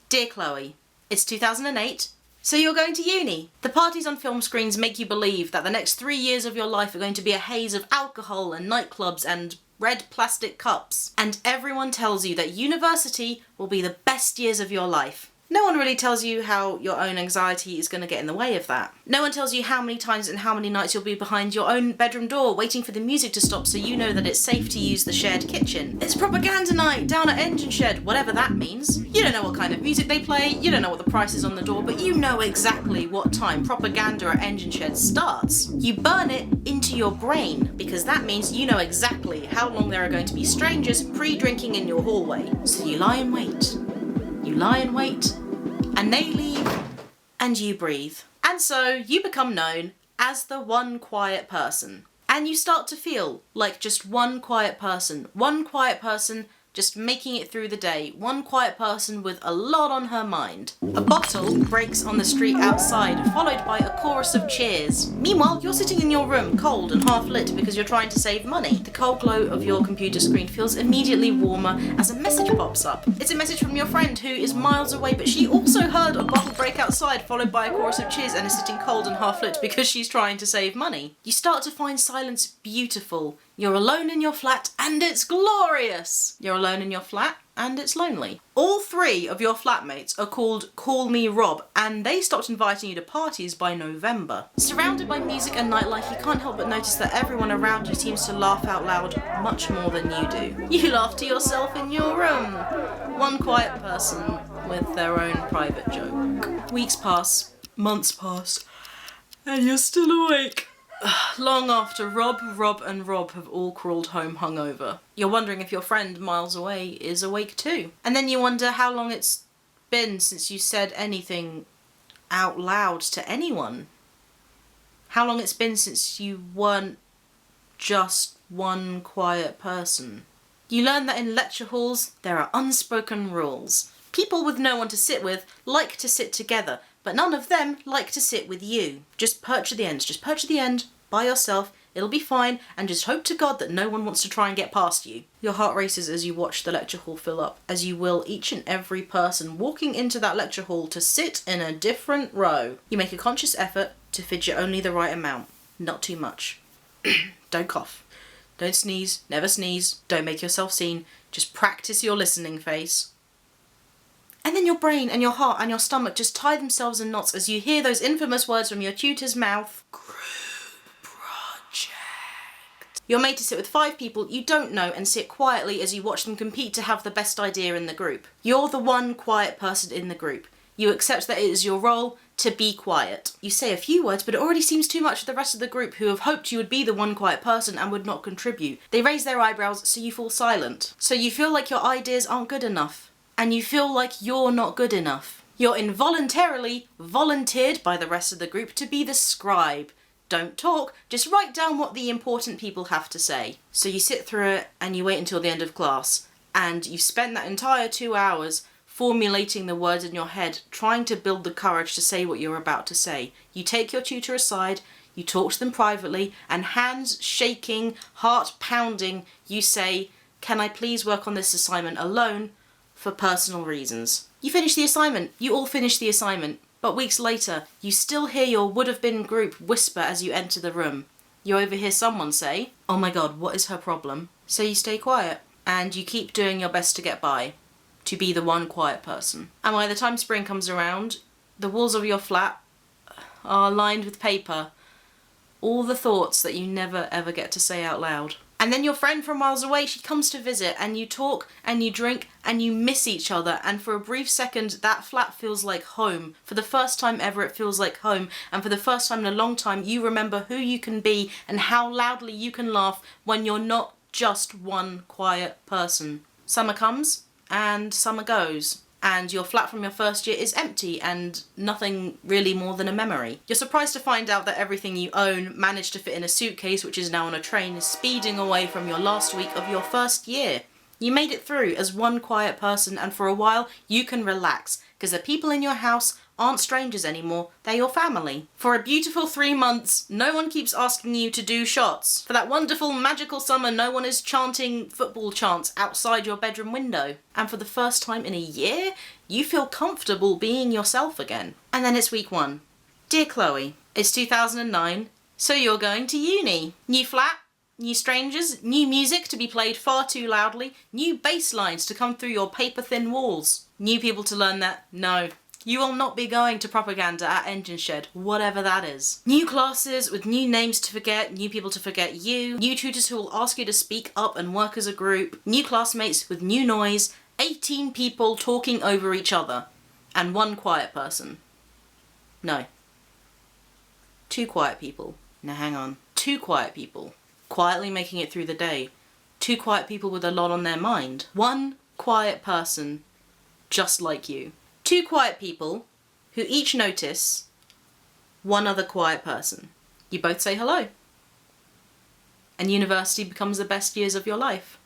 Dear Chloe, it's 2008, so you're going to uni. The parties on film screens make you believe that the next 3 years of your life are going to be a haze of alcohol and nightclubs and red plastic cups. And everyone tells you that university will be the best years of your life. No one really tells you how your own anxiety is going to get in the way of that. No one tells you how many times and how many nights you'll be behind your own bedroom door waiting for the music to stop so you know that it's safe to use the shared kitchen. It's propaganda night down at Engine Shed, whatever that means. You don't know what kind of music they play, you don't know what the price is on the door, but you know exactly what time propaganda at Engine Shed starts. You burn it into your brain because that means you know exactly how long there are going to be strangers pre-drinking in your hallway. So you lie and wait. You lie and wait, and they leave, and you breathe. And so you become known as the one quiet person. And you start to feel like just one quiet person just making it through the day, one quiet person with a lot on her mind. A bottle breaks on the street outside, followed by a chorus of cheers. Meanwhile, you're sitting in your room, cold and half lit because you're trying to save money. The cold glow of your computer screen feels immediately warmer as a message pops up. It's a message from your friend who is miles away, but she also heard a bottle break outside, followed by a chorus of cheers, and is sitting cold and half lit because she's trying to save money. You start to find silence beautiful. You're alone in your flat and it's glorious. You're alone in your flat and it's lonely. All 3 of your flatmates are called Call Me Rob, and they stopped inviting you to parties by November. Surrounded by music and nightlife, you can't help but notice that everyone around you seems to laugh out loud much more than you do. You laugh to yourself in your room. One quiet person with their own private joke. Weeks pass, months pass, and you're still awake. Long after Rob and Rob have all crawled home hungover. You're wondering if your friend miles away is awake too. And then you wonder how long it's been since you said anything out loud to anyone. How long it's been since you weren't just one quiet person. You learn that in lecture halls there are unspoken rules. People with no one to sit with like to sit together, but none of them like to sit with you. Just perch at the end, by yourself, it'll be fine, and just hope to God that no one wants to try and get past you. Your heart races as you watch the lecture hall fill up, as you will each and every person walking into that lecture hall to sit in a different row. You make a conscious effort to fidget only the right amount, not too much. Don't cough. Don't sneeze, never sneeze, don't make yourself seen, just practice your listening face. And then your brain and your heart and your stomach just tie themselves in knots as you hear those infamous words from your tutor's mouth. Group project. You're made to sit with 5 people you don't know and sit quietly as you watch them compete to have the best idea in the group. You're the one quiet person in the group. You accept that it is your role to be quiet. You say a few words, but it already seems too much for the rest of the group who have hoped you would be the one quiet person and would not contribute. They raise their eyebrows, so you fall silent. So you feel like your ideas aren't good enough. And you feel like you're not good enough. You're involuntarily volunteered by the rest of the group to be the scribe. Don't talk, just write down what the important people have to say. So you sit through it and you wait until the end of class, and you spend that entire 2 hours formulating the words in your head, trying to build the courage to say what you're about to say. You take your tutor aside, you talk to them privately, and hands shaking, heart pounding, you say, "Can I please work on this assignment alone? For personal reasons." You finish the assignment. You all finish the assignment. But weeks later, you still hear your would-have-been group whisper as you enter the room. You overhear someone say, "Oh my God, what is her problem?" So you stay quiet, and you keep doing your best to get by, to be the one quiet person. And by the time spring comes around, the walls of your flat are lined with paper, all the thoughts that you never ever get to say out loud. And then your friend from miles away, she comes to visit, and you talk and you drink and you miss each other, and for a brief second that flat feels like home. For the first time ever it feels like home, and for the first time in a long time you remember who you can be and how loudly you can laugh when you're not just one quiet person. Summer comes and summer goes, and your flat from your first year is empty and nothing really more than a memory. You're surprised to find out that everything you own managed to fit in a suitcase, which is now on a train speeding away from your last week of your first year. You made it through as one quiet person, and for a while you can relax because the people in your house aren't strangers anymore, they're your family. For a beautiful 3 months, no one keeps asking you to do shots. For that wonderful magical summer, no one is chanting football chants outside your bedroom window. And for the first time in a year, You feel comfortable being yourself again. And then it's week 1. Dear Chloe, it's 2009, so you're going to uni. New flat, new strangers, new music to be played far too loudly, new bass lines to come through your paper-thin walls. New people to learn that, no, you will not be going to propaganda at Engine Shed, whatever that is. New classes with new names to forget, new people to forget you, new tutors who will ask you to speak up and work as a group, new classmates with new noise, 18 people talking over each other, and 1 quiet person. No. 2 quiet people. Now hang on. 2 quiet people. Quietly making it through the day. 2 quiet people with a lot on their mind. 1 quiet person, just like you. 2 quiet people who each notice 1 other quiet person. You both say hello. And university becomes the best years of your life.